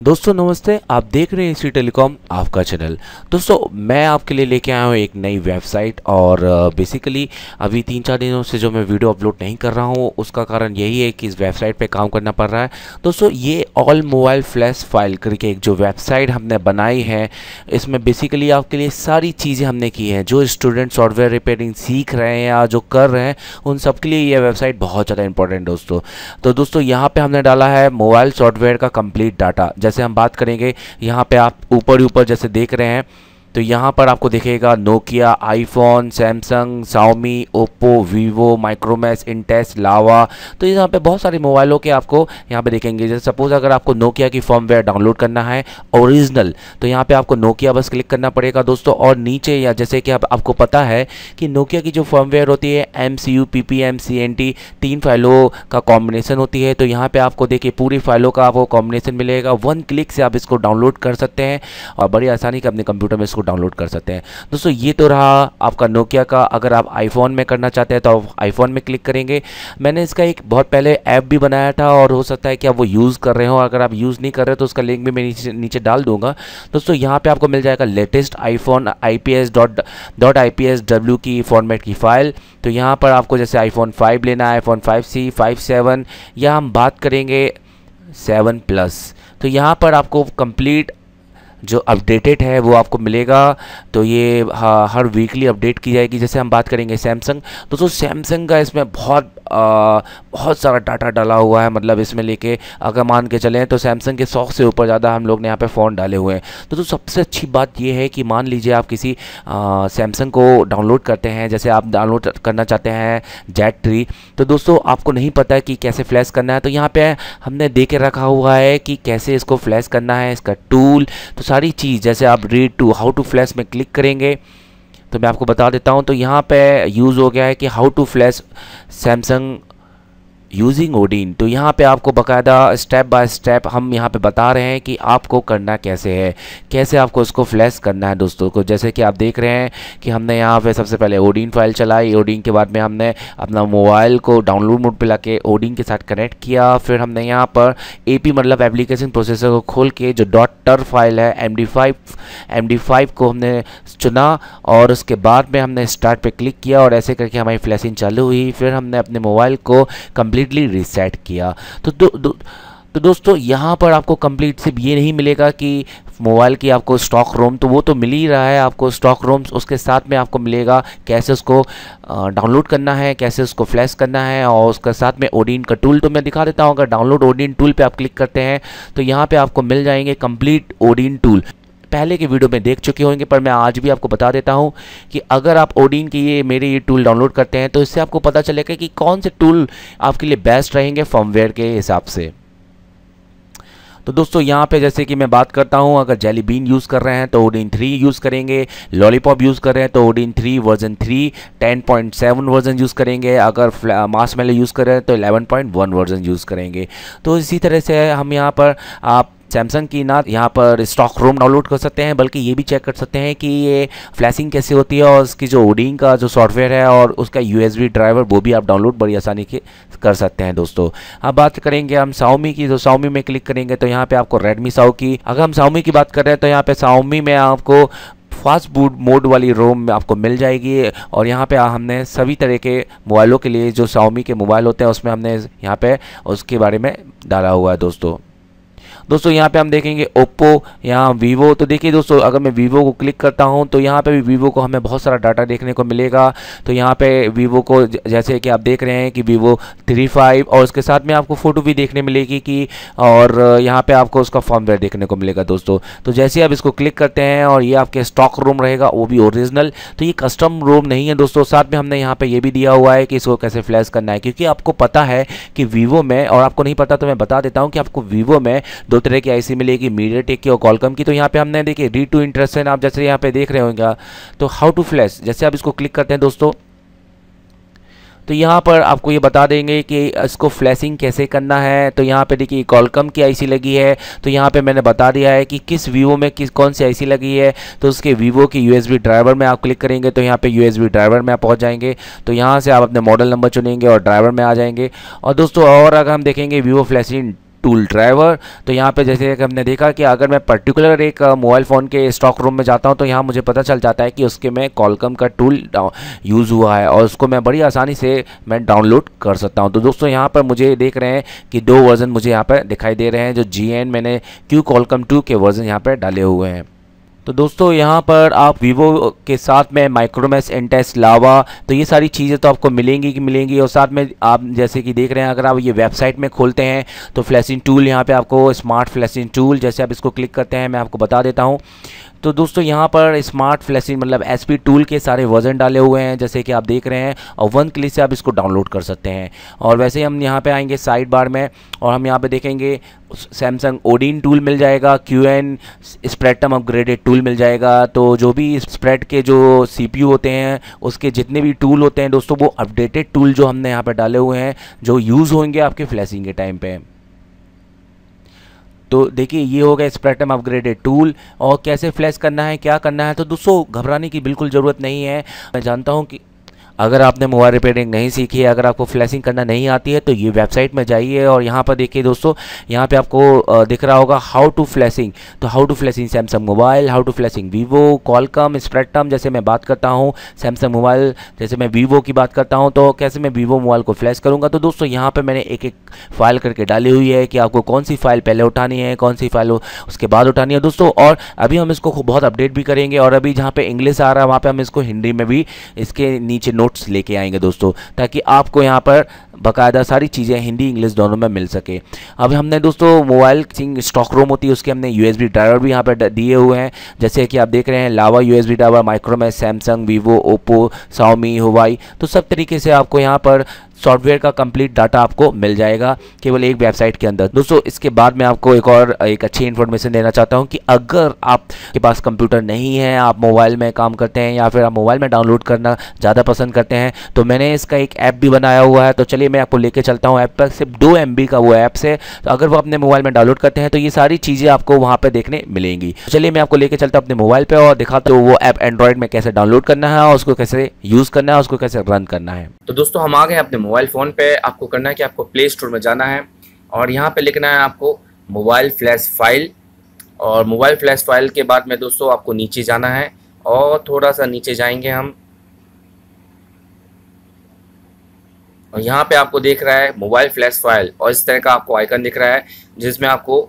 दोस्तों नमस्ते, आप देख रहे हैं श्री टेलीकॉम आपका चैनल। दोस्तों मैं आपके लिए लेके आया हूँ एक नई वेबसाइट और बेसिकली अभी 3-4 दिनों से जो मैं वीडियो अपलोड नहीं कर रहा हूँ उसका कारण यही है कि इस वेबसाइट पे काम करना पड़ रहा है। दोस्तों ये ऑल मोबाइल फ्लैश फाइल करके एक जो वेबसाइट हमने बनाई है, इसमें बेसिकली आपके लिए सारी चीज़ें हमने की हैं। जो स्टूडेंट सॉफ्टवेयर रिपेयरिंग सीख रहे हैं या जो कर रहे हैं उन सब के लिए ये वेबसाइट बहुत ज़्यादा इंपॉर्टेंट दोस्तों। तो दोस्तों यहाँ पर हमने डाला है मोबाइल सॉफ्टवेयर का कंप्लीट डाटा। जैसे हम बात करेंगे यहाँ पे आप ऊपर जैसे देख रहे हैं तो यहाँ पर आपको दिखेगा Nokia, iPhone, Samsung, Xiaomi, Oppo, Vivo, Micromax, Intex, Lava. तो यहाँ पे बहुत सारे मोबाइलों के आपको यहाँ पे देखेंगे। जैसे सपोज अगर आपको नोकिया की फर्मवेयर डाउनलोड करना है ओरिजिनल, तो यहाँ पे आपको नोकिया बस क्लिक करना पड़ेगा दोस्तों। और नीचे या जैसे कि आपको पता है कि नोकिया की जो फर्मवेयर होती है MCU, PPM, CNT 3 फाइलों का कॉम्बिनेशन होती है। तो यहाँ पर आपको देखिए पूरी फाइलों का आपको कॉम्बिनेशन मिलेगा। 1 क्लिक से आप इसको डाउनलोड कर सकते हैं और बड़ी आसानी से अपने कंप्यूटर में इसको डाउनलोड कर सकते हैं। दोस्तों ये तो रहा आपका नोकिया का। अगर आप आईफोन में करना चाहते हैं तो आप आईफोन में क्लिक करेंगे। मैंने इसका एक बहुत पहले ऐप भी बनाया था और हो सकता है कि आप वो यूज़ कर रहे हो। अगर आप यूज़ नहीं कर रहे तो उसका लिंक भी मैं नीचे डाल दूंगा। दोस्तों यहाँ पे आपको मिल जाएगा लेटेस्ट आईफोन IPS.IPSW की फॉर्मेट की फ़ाइल। तो यहाँ पर आपको जैसे आईफोन 5 लेना है, आईफोन 5C, 5, 7 या हम बात करेंगे 7 प्लस, तो यहाँ पर आपको कंप्लीट जो अपडेटेड है वो आपको मिलेगा। तो ये हर वीकली अपडेट की जाएगी। जैसे हम बात करेंगे सैमसंग, दोस्तों सैमसंग का इसमें बहुत सारा डाटा डाला हुआ है। मतलब इसमें लेके अगर मान के चलें तो सैमसंग के 100 से ऊपर ज़्यादा हम लोग ने यहाँ पे फ़ोन डाले हुए हैं। तो सबसे अच्छी बात ये है कि मान लीजिए आप किसी सैमसंग को डाउनलोड करते हैं, जैसे आप डाउनलोड करना चाहते हैं जेट ट्री, तो दोस्तों आपको नहीं पता है कि कैसे फ्लैश करना है। तो यहाँ पे हमने दे के रखा हुआ है कि कैसे इसको फ्लैश करना है, इसका टूल, तो सारी चीज़। जैसे आप read to how to flash में क्लिक करेंगे तो मैं आपको बता देता हूं। तो यहाँ पे यूज़ हो गया है कि how to flash Samsung using Odin. तो यहाँ पे आपको बकायदा स्टेप बाय स्टेप हम यहाँ पे बता रहे हैं कि आपको करना कैसे है, कैसे आपको इसको फ्लैश करना है दोस्तों को। जैसे कि आप देख रहे हैं कि हमने यहाँ पे सबसे पहले ओडिन फाइल चलाई। ओडिन के बाद में हमने अपना मोबाइल को डाउनलोड मोड पे लाके ओडिन के साथ कनेक्ट किया। फिर हमने यहाँ पर AP मतलब एप्लीकेशन प्रोसेसर को खोल के जो .tar फाइल है MD5 को हमने चुना और उसके बाद में हमने स्टार्ट पे क्लिक किया और ऐसे करके हमारी फ्लैशिंग चालू हुई। फिर हमने अपने मोबाइल को कंप्लीटली रीसेट किया। तो दोस्तों यहाँ पर आपको कंप्लीट सिर्फ ये नहीं मिलेगा कि मोबाइल की आपको स्टॉक रोम, तो वो तो मिल ही रहा है आपको स्टॉक रोम, उसके साथ में आपको मिलेगा कैसे उसको डाउनलोड करना है, कैसे उसको फ्लैश करना है और उसके साथ में ओडिन का टूल। तो मैं दिखा देता हूँ। अगर डाउनलोड ओडिन टूल पे आप क्लिक करते हैं तो यहाँ पे आपको मिल जाएंगे कंप्लीट ओडिन टूल। पहले के वीडियो में देख चुके होंगे पर मैं आज भी आपको बता देता हूं कि अगर आप ओडिन की मेरे ये टूल डाउनलोड करते हैं तो इससे आपको पता चलेगा कि कौन से टूल आपके लिए बेस्ट रहेंगे फर्मवेयर के हिसाब से। तो दोस्तों यहाँ पे जैसे कि मैं बात करता हूँ, अगर जेली बीन यूज़ कर रहे हैं तो ओडिन 3 यूज़ करेंगे, लॉलीपॉप यूज़ कर रहे हैं तो ओडिन 3 वर्जन 3 10.7 वर्जन यूज़ करेंगे, अगर मार्शमैलो यूज़ कर रहे हैं तो 11.1 वर्जन यूज़ करेंगे। तो इसी तरह से हम यहाँ पर आप सैमसंग की ना यहाँ पर स्टॉक रोम डाउनलोड कर सकते हैं, बल्कि ये भी चेक कर सकते हैं कि ये फ्लैशिंग कैसे होती है और उसकी जो ओडिन का जो सॉफ्टवेयर है और उसका USB ड्राइवर वो भी आप डाउनलोड बड़ी आसानी के कर सकते हैं दोस्तों। अब बात करेंगे हम शाओमी की। तो शाओमी में क्लिक करेंगे तो यहाँ पे आपको रेडमी शाओ की, अगर हम शाओमी की बात कर रहे हैं तो यहाँ पे शाओमी में आपको फास्ट बूट मोड वाली रोम आपको मिल जाएगी। और यहाँ पे हमने सभी तरह के मोबाइलों के लिए जो शाओमी के मोबाइल होते हैं उसमें हमने यहाँ पे उसके बारे में डाला हुआ है दोस्तों यहाँ पे हम देखेंगे ओप्पो, यहाँ वीवो। तो देखिए दोस्तों अगर मैं वीवो को क्लिक करता हूँ तो यहाँ पे भी वीवो को हमें बहुत सारा डाटा देखने को मिलेगा। तो यहाँ पे वीवो को जैसे कि आप देख रहे हैं कि वीवो 35 और उसके साथ में आपको फ़ोटो भी देखने मिलेगी कि, और यहाँ पे आपको उसका फर्मवेयर देखने को मिलेगा दोस्तों। तो जैसे आप इसको क्लिक करते हैं और ये आपके स्टॉक रोम रहेगा वो भी ओरिजिनल, तो ये कस्टम रोम नहीं है दोस्तों। साथ में हमने यहाँ पर ये भी दिया हुआ है कि इसको कैसे फ्लैश करना है, क्योंकि आपको पता है कि वीवो में, और आपको नहीं पता तो मैं बता देता हूँ कि आपको वीवो में 2 तरह की IC मिलेगी, मीडियाटेक की और क्वालकॉम की। तो यहाँ पे हमने देखिए रीड टू इंटरेस्टेड आप जैसे यहाँ पे देख रहे होंगे तो हाउ टू फ्लैश, जैसे आप इसको क्लिक करते हैं दोस्तों तो यहाँ पर आपको ये बता देंगे कि इसको फ्लैशिंग कैसे करना है। तो यहाँ पे देखिए क्वालकॉम की IC लगी है, तो यहाँ पे मैंने बता दिया है कि किस वीवो में कौन सी IC लगी है। तो उसके वीवो की USB ड्राइवर में आप क्लिक करेंगे तो यहाँ पे USB ड्राइवर में आप पहुँच जाएंगे। तो यहाँ से आप अपने मॉडल नंबर चुनेंगे और ड्राइवर में आ जाएंगे। और दोस्तों और अगर हम देखेंगे वीवो फ्लैशिंग टूल ड्राइवर। तो यहाँ पे जैसे कि हमने देखा कि अगर मैं पर्टिकुलर एक मोबाइल फ़ोन के स्टॉक रूम में जाता हूँ तो यहाँ मुझे पता चल जाता है कि उसके में कॉलकम का टूल यूज़ हुआ है और उसको मैं बड़ी आसानी से मैं डाउनलोड कर सकता हूँ। तो दोस्तों यहाँ पर मुझे देख रहे हैं कि 2 वर्ज़न मुझे यहाँ पर दिखाई दे रहे हैं, जो GN मैंने क्यू कॉलकम 2 के वर्ज़न यहाँ पर डाले हुए हैं। तो दोस्तों यहाँ पर आप वीवो के साथ में माइक्रोमैक्स, इंटेक्स, लावा, तो ये सारी चीज़ें तो आपको मिलेंगी और साथ में आप जैसे कि देख रहे हैं, अगर आप ये वेबसाइट में खोलते हैं तो फ्लैशिंग टूल यहाँ पे आपको स्मार्ट फ्लैशिंग टूल, जैसे आप इसको क्लिक करते हैं मैं आपको बता देता हूँ। तो दोस्तों यहाँ पर स्मार्ट फ्लैशिंग मतलब SP टूल के सारे वर्जन डाले हुए हैं जैसे कि आप देख रहे हैं, और 1 क्लिक से आप इसको डाउनलोड कर सकते हैं। और वैसे हम यहाँ पे आएंगे साइड बार में और हम यहाँ पे देखेंगे सैमसंग ओडिन टूल मिल जाएगा, QN स्प्रेडटम अपग्रेडेड टूल मिल जाएगा। तो जो भी स्प्रेड के जो CPU होते हैं उसके जितने भी टूल होते हैं दोस्तों, वो अपडेटेड टूल जो हमने यहाँ पर डाले हुए हैं जो यूज़ होंगे आपके फ्लैशिंग के टाइम पे। तो देखिए ये हो गया स्प्रेडटम अपग्रेडेड टूल। और कैसे फ्लैश करना है, क्या करना है, तो दोस्तों घबराने की बिल्कुल ज़रूरत नहीं है। मैं जानता हूँ कि अगर आपने मोबाइल रिपेयरिंग नहीं सीखी है, अगर आपको फ्लैशिंग करना नहीं आती है, तो ये वेबसाइट में जाइए और यहाँ पर देखिए दोस्तों, यहाँ पे आपको दिख रहा होगा हाउ टू फ्लैशिंग। तो how to flashing Samsung mobile, how to flashing Vivo, Qualcomm, Spreadtrum. जैसे मैं बात करता हूँ सैमसंग मोबाइल, जैसे मैं वीवो की बात करता हूँ तो कैसे मैं वीवो मोबाइल को फ्लैश करूँगा। तो दोस्तों यहाँ पर मैंने एक एक फाइल करके डाली हुई है कि आपको कौन सी फाइल पहले उठानी है, कौन सी फाइल उसके बाद उठानी है दोस्तों। और अभी हम इसको बहुत अपडेट भी करेंगे और अभी जहाँ पे इंग्लिश आ रहा है वहाँ पे हम इसको हिंदी में भी इसके नीचे नोट्स लेके आएंगे दोस्तों, ताकि आपको यहाँ पर बाकायदा सारी चीज़ें हिंदी इंग्लिश दोनों में मिल सके। अब हमने दोस्तों मोबाइल स्टॉक रोम होती है उसके हमने USB ड्राइवर भी यहाँ पर दिए हुए हैं, जैसे कि आप देख रहे हैं Lava USB driver, Micromax, Samsung, Vivo, Oppo, Xiaomi, Huawei. तो सब तरीके से आपको यहाँ पर सॉफ्टवेयर का कंप्लीट डाटा आपको मिल जाएगा केवल एक वेबसाइट के अंदर। दोस्तों इसके बाद मैं आपको एक अच्छी इन्फॉर्मेशन देना चाहता हूं कि अगर आपके पास कंप्यूटर नहीं है, आप मोबाइल में काम करते हैं या फिर आप मोबाइल में डाउनलोड करना ज़्यादा पसंद करते हैं, तो मैंने इसका एक ऐप भी बनाया हुआ है। तो चलिए मैं आपको लेके चलता हूँ ऐप पर। सिर्फ 2 MB का वो ऐप्स है, तो अगर वो अपने मोबाइल में डाउनलोड करते हैं तो ये सारी चीज़ें आपको वहाँ पर देखने मिलेंगी। तो चलिए मैं आपको लेके चलता हूँ अपने मोबाइल पर और दिखाता हूँ वो ऐप एंड्रॉयड में कैसे डाउनलोड करना है और उसको कैसे यूज़ करना है, उसको कैसे रन करना है। तो दोस्तों हम आ गए अपने मोबाइल फ़ोन पे। आपको करना है कि आपको प्ले स्टोर में जाना है और यहाँ पे लिखना है आपको मोबाइल फ्लैश फाइल। और मोबाइल फ्लैश फाइल के बाद में दोस्तों आपको नीचे जाना है और थोड़ा सा नीचे जाएंगे हम, और यहाँ पे आपको देख रहा है मोबाइल फ्लैश फाइल और इस तरह का आपको आइकन दिख रहा है जिसमें आपको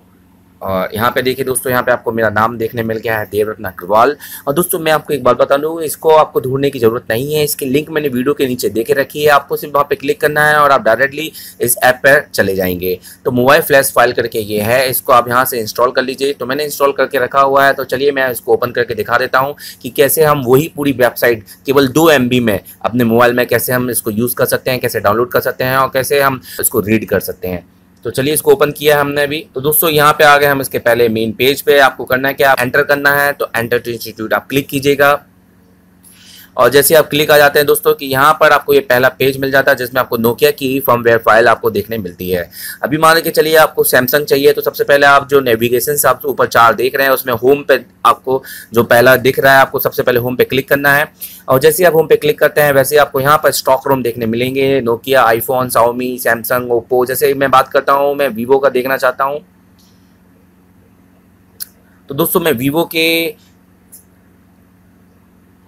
यहाँ पे देखिए दोस्तों, यहाँ पे आपको मेरा नाम देखने मिल गया है, देवरत्न अग्रवाल। और दोस्तों मैं आपको एक बात बता दूँ, इसको आपको ढूंढने की जरूरत नहीं है, इसकी लिंक मैंने वीडियो के नीचे देके रखी है। आपको सिर्फ वहाँ पे क्लिक करना है और आप डायरेक्टली इस ऐप पर चले जाएंगे। तो मोबाइल फ्लैश फाइल करके ये है, इसको आप यहाँ से इंस्टॉल कर लीजिए। तो मैंने इंस्टॉल करके रखा हुआ है, तो चलिए मैं इसको ओपन करके दिखा देता हूँ कि कैसे हम वही पूरी वेबसाइट केवल 2 MB में अपने मोबाइल में कैसे हम इसको यूज़ कर सकते हैं, कैसे डाउनलोड कर सकते हैं और कैसे हम इसको रीड कर सकते हैं। तो चलिए इसको ओपन किया है हमने अभी। तो दोस्तों यहाँ पे आ गए हम इसके पहले मेन पेज पे। आपको करना है क्या, एंटर करना है, तो एंटर टू इंस्टीट्यूट आप क्लिक कीजिएगा। और जैसे आप क्लिक आ जाते हैं दोस्तों कि यहाँ पर आपको ये पहला पेज मिल जाता है जिसमें आपको नोकिया की फर्मवेयर फाइल आपको देखने मिलती है। अभी मान के चलिए आपको सैमसंग चाहिए, तो सबसे पहले आप जो नेविगेशन से आप ऊपर 4 देख रहे हैं उसमें होम पे आपको जो पहला दिख रहा है, आपको सबसे पहले होम पे क्लिक करना है। और जैसे आप होम पे क्लिक करते हैं वैसे आपको यहाँ पर स्टॉक रूम देखने मिलेंगे, Nokia, iPhone, Xiaomi, Samsung, Oppo. जैसे मैं बात करता हूँ, मैं वीवो का देखना चाहता हूँ, तो दोस्तों मैं वीवो के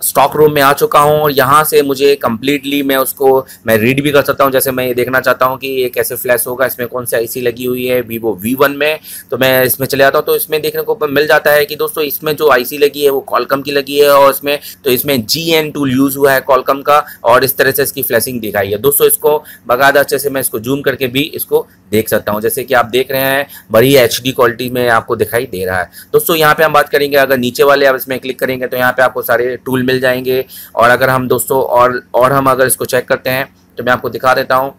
स्टॉक रूम में आ चुका हूं और यहाँ से मुझे कम्प्लीटली मैं रीड भी कर सकता हूं। जैसे मैं ये देखना चाहता हूं कि ये कैसे फ्लैश होगा, इसमें कौन सी आईसी लगी हुई है वीवो V1 में, तो मैं इसमें चले जाता हूं। तो इसमें देखने को मिल जाता है कि दोस्तों इसमें जो आईसी लगी है वो कॉलकम की लगी है और इसमें GN टूल यूज़ हुआ है कॉलकम का, और इस तरह से इसकी फ्लैशिंग दिखाई है। दोस्तों इसको बाकायदा अच्छे से मैं इसको जूम करके भी इसको देख सकता हूं। जैसे कि आप देख रहे हैं बड़ी HD क्वालिटी में आपको दिखाई दे रहा है। दोस्तों यहाँ पे हम बात करेंगे, अगर नीचे वाले आप इसमें क्लिक करेंगे तो यहाँ पे आपको सारे टूल मिल जाएंगे। और अगर हम दोस्तों और हम अगर इसको चेक करते हैं तो मैं आपको दिखा देता हूं।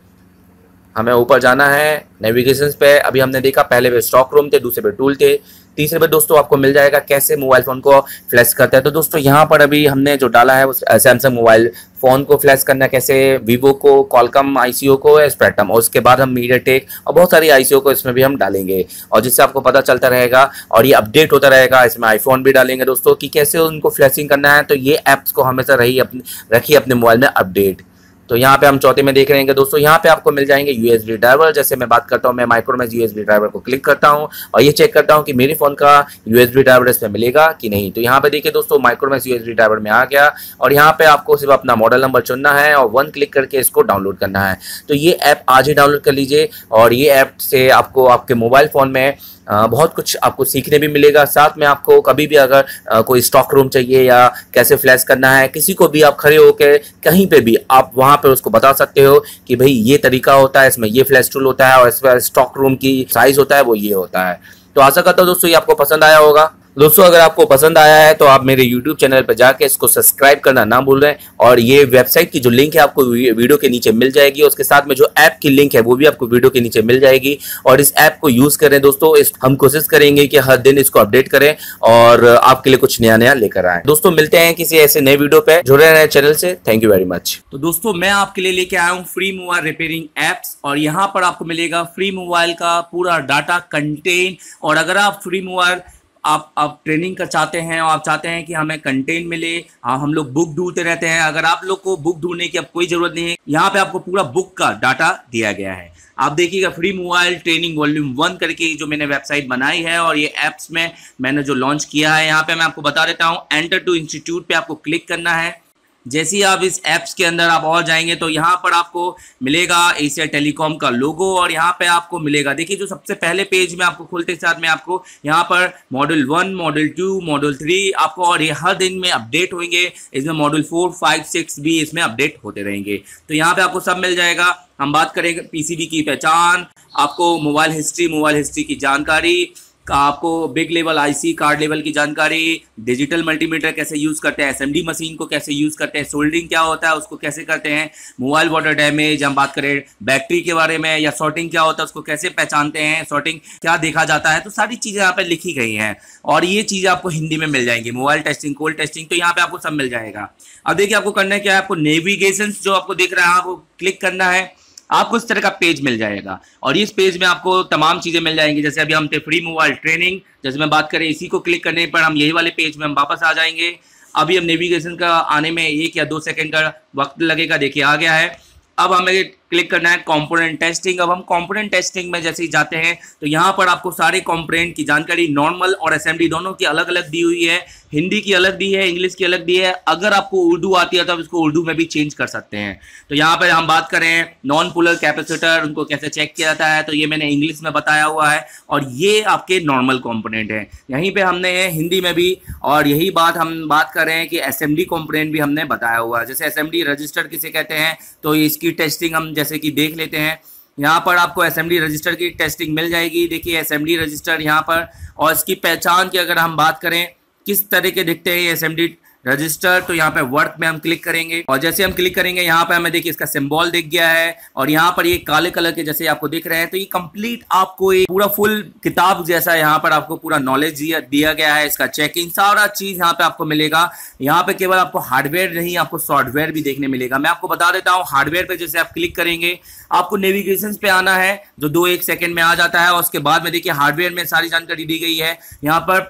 हमें ऊपर जाना है नेविगेशन पे। अभी हमने देखा पहले पे स्टॉक रूम थे, दूसरे पे टूल थे, तीसरे पे दोस्तों आपको मिल जाएगा कैसे मोबाइल फ़ोन को फ्लैश करते हैं। तो दोस्तों यहाँ पर अभी हमने जो डाला है सैमसंग मोबाइल फ़ोन को फ्लैश करना कैसे, वीवो को, कॉलकम ICO को, स्प्रेडटम, और उसके बाद हम मीडियाटेक और बहुत सारी ICO को इसमें भी हम डालेंगे, और जिससे आपको पता चलता रहेगा और ये अपडेट होता रहेगा। इसमें आईफोन भी डालेंगे दोस्तों कि कैसे उनको फ्लैशिंग करना है। तो ये ऐप्स को हमेशा रखिए अपने मोबाइल में अपडेट। तो यहाँ पे हम चौथे में देख रहे हैं दोस्तों, यहाँ पे आपको मिल जाएंगे यूएसबी ड्राइवर। जैसे मैं बात करता हूँ, मैं माइक्रोमैक्स यूएसबी ड्राइवर को क्लिक करता हूँ और ये चेक करता हूँ कि मेरे फोन का यूएसबी ड्राइवर इसमें मिलेगा कि नहीं। तो यहाँ पे देखिए दोस्तों, माइक्रोमैक्स यूएसबी ड्राइवर में आ गया और यहाँ पे आपको सिर्फ अपना मॉडल नंबर चुनना है और 1 क्लिक करके इसको डाउनलोड करना है। तो ये ऐप आज ही डाउनलोड कर लीजिए और ये ऐप से आपको आपके मोबाइल फ़ोन में बहुत कुछ आपको सीखने भी मिलेगा। साथ में आपको कभी भी अगर कोई स्टॉक रूम चाहिए या कैसे फ्लैश करना है, किसी को भी आप खड़े होकर कहीं पे भी आप वहां पे उसको बता सकते हो कि भाई ये तरीका होता है, इसमें ये फ्लैश टूल होता है और इसमें स्टॉक रूम की साइज होता है वो ये होता है। तो आशा करता हूँ दोस्तों ये आपको पसंद आया होगा। दोस्तों अगर आपको पसंद आया है तो आप मेरे YouTube चैनल पर जाके इसको सब्सक्राइब करना ना भूल रहे हैं और ये वेबसाइट की जो लिंक है आपको वीडियो के नीचे मिल जाएगी। उसके साथ में जो ऐप की लिंक है वो भी आपको वीडियो के नीचे मिल जाएगी और इस ऐप को यूज करें दोस्तों। हम कोशिश करेंगे कि हर दिन इसको अपडेट करें और आपके लिए कुछ नया नया लेकर आए। दोस्तों मिलते हैं किसी ऐसे नए वीडियो पे, जुड़े रहें चैनल से। Thank you very much. तो दोस्तों मैं आपके लिए लेके आया हूँ फ्री मोबाइल रिपेयरिंग एप्स और यहाँ पर आपको मिलेगा फ्री मोबाइल का पूरा डाटा कंटेन। और अगर आप फ्री मोबाइल आप ट्रेनिंग का चाहते हैं और आप चाहते हैं कि हमें कंटेंट मिले, हम लोग बुक ढूंढते रहते हैं, अगर आप लोग को बुक ढूंढने की अब कोई ज़रूरत नहीं है, यहाँ पे आपको पूरा बुक का डाटा दिया गया है। आप देखिएगा फ्री मोबाइल ट्रेनिंग वॉल्यूम 1 करके जो मैंने वेबसाइट बनाई है और ये ऐप्स में मैंने जो लॉन्च किया है, यहाँ पे मैं आपको बता देता हूँ। एंटर टू इंस्टीट्यूट पे आपको क्लिक करना है। जैसे ही आप इस ऐप्स के अंदर आप और जाएंगे तो यहाँ पर आपको मिलेगा एशिया टेलीकॉम का लोगो और यहाँ पे आपको मिलेगा, देखिए जो सबसे पहले पेज में आपको खुलते साथ में आपको यहाँ पर मॉडल 1, मॉडल 2, मॉडल 3 आपको, और ये हर दिन में अपडेट होंगे। इसमें मॉडल 4, 5, 6 भी इसमें अपडेट होते रहेंगे। तो यहाँ पे आपको सब मिल जाएगा। हम बात करेंगे पीसीबी की पहचान, आपको मोबाइल हिस्ट्री की जानकारी, आपको big level IC card level की जानकारी, डिजिटल मल्टीमीटर कैसे यूज़ करते हैं, एसएमडी मशीन को कैसे यूज़ करते हैं, सोल्डरिंग क्या होता है उसको कैसे करते हैं, मोबाइल वाटर डैमेज, हम बात करें बैटरी के बारे में, या सॉर्टिंग क्या होता है उसको कैसे पहचानते हैं, सॉर्टिंग क्या देखा जाता है। तो सारी चीज़ें यहाँ पर लिखी गई हैं और ये चीज़ें आपको हिंदी में मिल जाएंगी। मोबाइल टेस्टिंग, कोल्ड टेस्टिंग, तो यहाँ पर आपको सब मिल जाएगा। अब देखिए आपको करना है क्या है, आपको नेविगेशन जो आपको दिख रहा है आपको क्लिक करना है, आपको इस तरह का पेज मिल जाएगा और इस पेज में आपको तमाम चीज़ें मिल जाएंगी। जैसे अभी हम थे फ्री मोबाइल ट्रेनिंग, जैसे मैं बात करें इसी को क्लिक करने पर हम यही वाले पेज में हम वापस आ जाएंगे। अभी हम नेविगेशन का आने में 1 या 2 सेकंड का वक्त लगेगा। देखिए आ गया है। अब हमें क्लिक करना है कंपोनेंट टेस्टिंग। अब हम कंपोनेंट टेस्टिंग में जैसे ही जाते हैं तो यहाँ पर आपको सारे कंपोनेंट की जानकारी नॉर्मल और एसएमडी दोनों की अलग अलग दी हुई है। हिंदी की अलग दी है, इंग्लिश की अलग दी है। अगर आपको उर्दू आती है तो आप इसको उर्दू में भी चेंज कर सकते हैं। तो यहाँ पर हम बात करें नॉन पोलर कैपेसिटर, उनको कैसे चेक किया जाता है, तो ये मैंने इंग्लिश में बताया हुआ है और ये आपके नॉर्मल कंपोनेंट है। यहीं पे हमने हिंदी में भी, और यही बात हम बात कर रहे हैं कि एसएमडी कंपोनेंट भी हमने बताया हुआ है। जैसे एसएमडी रजिस्टर किसे कहते हैं, तो इसकी टेस्टिंग हम जैसे कि देख लेते हैं। यहाँ पर आपको एसएमडी रजिस्टर की टेस्टिंग मिल जाएगी। देखिए एसएमडी रजिस्टर यहाँ पर, और इसकी पहचान की अगर हम बात करें किस तरह के दिखते हैं ये एसएमडी रजिस्टर, तो यहाँ पे वर्क में हम क्लिक करेंगे और जैसे हम क्लिक करेंगे यहाँ पे हमें देखिए इसका सिंबल दिख गया है और यहाँ पर ये काले कलर के जैसे आपको दिख रहे हैं। तो ये कंप्लीट आपको एक पूरा फुल किताब जैसा यहाँ पर आपको पूरा नॉलेज दिया गया है। इसका चेकिंग सारा चीज यहाँ पे आपको मिलेगा। यहाँ पे केवल आपको हार्डवेयर नहीं, आपको सॉफ्टवेयर भी देखने मिलेगा। मैं आपको बता देता हूँ, हार्डवेयर पे जैसे आप क्लिक करेंगे आपको नेविगेशन पे आना है जो 2-1 सेकंड में आ जाता है और उसके बाद में देखिए हार्डवेयर में सारी जानकारी दी गई है। यहाँ पर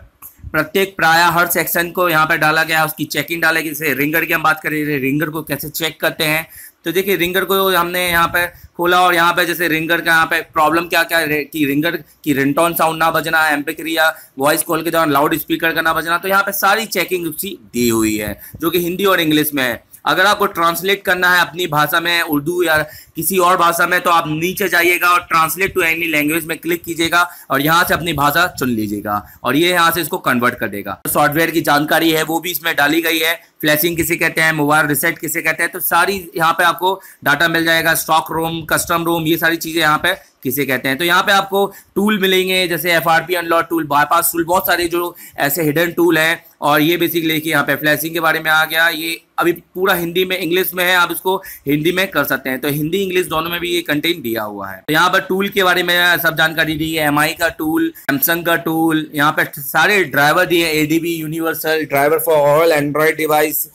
प्रत्येक प्राय हर सेक्शन को यहाँ पे डाला गया है, उसकी चेकिंग डालेगी। जैसे रिंगर की हम बात करें, रिंगर को कैसे चेक करते हैं, तो देखिए रिंगर को हमने यहाँ पे खोला और यहाँ पे जैसे रिंगर का यहाँ पे प्रॉब्लम क्या क्या है कि रिंगर की रिंगटोन साउंड ना बजना, एम्पिक या वॉइस कॉल के दौरान लाउड स्पीकर का ना बजना। तो यहाँ पे सारी चेकिंग उसकी दी हुई है जो कि हिंदी और इंग्लिश में है। अगर आपको ट्रांसलेट करना है अपनी भाषा में, उर्दू या किसी और भाषा में, तो आप नीचे जाइएगा और ट्रांसलेट टू एनी लैंग्वेज में क्लिक कीजिएगा और यहाँ से अपनी भाषा चुन लीजिएगा और ये यहाँ से इसको कन्वर्ट कर देगा। सॉफ्टवेयर की जानकारी है वो भी इसमें डाली गई है। फ्लैशिंग किसे कहते हैं, मोबाइल रिसेट किसे कहते हैं, तो सारी यहाँ पे आपको डाटा मिल जाएगा। स्टॉक रोम, कस्टम रोम, ये सारी चीजें यहाँ पे किसे कहते हैं। तो यहाँ पे आपको टूल मिलेंगे जैसे FRP unlock tool, bypass tool, बहुत सारे जो ऐसे हिडन टूल हैं। और ये बेसिकली कि यहाँ पे फ्लैशिंग के बारे में आ गया। ये अभी पूरा हिंदी में, इंग्लिश में है, आप इसको हिंदी में कर सकते हैं। तो हिंदी इंग्लिश दोनों में भी ये कंटेंट दिया हुआ है। तो यहाँ पर टूल के बारे में सब जानकारी दी है। MI का टूल, सैमसंग का टूल, यहाँ पे सारे ड्राइवर दिए। ADB universal driver for all Android device,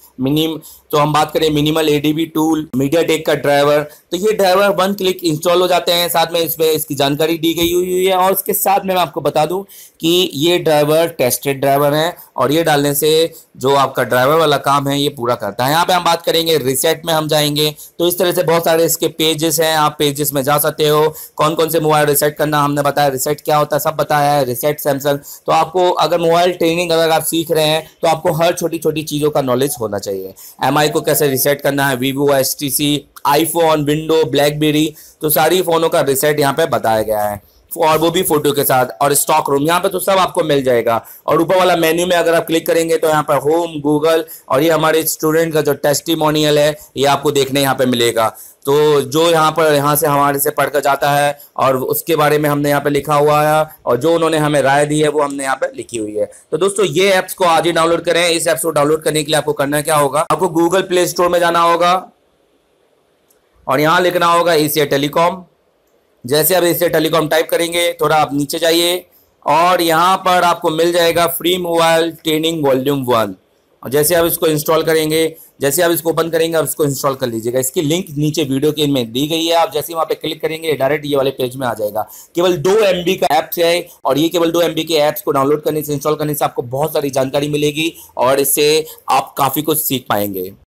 तो हम बात करें मिनिमल ADB टूल, मीडियाटेक का ड्राइवर। तो ये ड्राइवर 1 क्लिक इंस्टॉल हो जाते हैं। साथ में इसमें इसकी जानकारी दी गई हुई है और उसके साथ में मैं आपको बता दूं कि ये ड्राइवर टेस्टेड ड्राइवर है और ये डालने से जो आपका ड्राइवर वाला काम है ये पूरा करता है। यहाँ पे हम बात करेंगे रिसेट में हम जाएंगे, तो इस तरह से बहुत सारे इसके पेजेस हैं, आप पेजेस में जा सकते हो। कौन कौन से मोबाइल रिसेट करना हमने बताया, रिसेट क्या होता है सब बताया है, रिसेट सैमसंग। तो आपको अगर मोबाइल ट्रेनिंग अगर आप सीख रहे हैं तो आपको हर छोटी छोटी चीज़ों का नॉलेज होना चाहिए। एमआई को कैसे रिसेट करना है, Vivo, HTC, iPhone, window, blackberry, तो सारी फ़ोनों का रिसेट यहाँ पे बताया गया है, और वो भी फोटो के साथ। और स्टॉक रूम यहाँ पे तो सब आपको मिल जाएगा। और ऊपर वाला मेन्यू में अगर आप क्लिक करेंगे तो यहाँ पर होम, गूगल और ये हमारे स्टूडेंट का जो टेस्टिमोनियल है ये आपको देखने यहाँ पे मिलेगा। तो जो यहाँ से हमारे से पढ़कर जाता है और उसके बारे में हमने यहाँ पे लिखा हुआ है, और जो उन्होंने हमें राय दी है वो हमने यहाँ पे लिखी हुई है। तो दोस्तों ये ऐप्स को आज ही डाउनलोड करें। इस ऐप्स को डाउनलोड करने के लिए आपको करना क्या होगा, आपको गूगल प्ले स्टोर में जाना होगा और यहाँ लिखना होगा एशिया टेलीकॉम। जैसे आप एशिया टेलीकॉम टाइप करेंगे थोड़ा आप नीचे जाइए और यहाँ पर आपको मिल जाएगा फ्री मोबाइल ट्रेनिंग वॉल्यूम 1। और जैसे आप इसको इंस्टॉल करेंगे, जैसे आप इसको ओपन करेंगे आप इसको इंस्टॉल कर लीजिएगा। इसकी लिंक नीचे वीडियो के में दी गई है, आप जैसे ही वहाँ पे क्लिक करेंगे डायरेक्ट ये वाले पेज में आ जाएगा। केवल 2 MB का ऐप्स है और ये केवल 2 MB के ऐप्स को डाउनलोड करने से, इंस्टॉल करने से आपको बहुत सारी जानकारी मिलेगी और इससे आप काफ़ी कुछ सीख पाएंगे।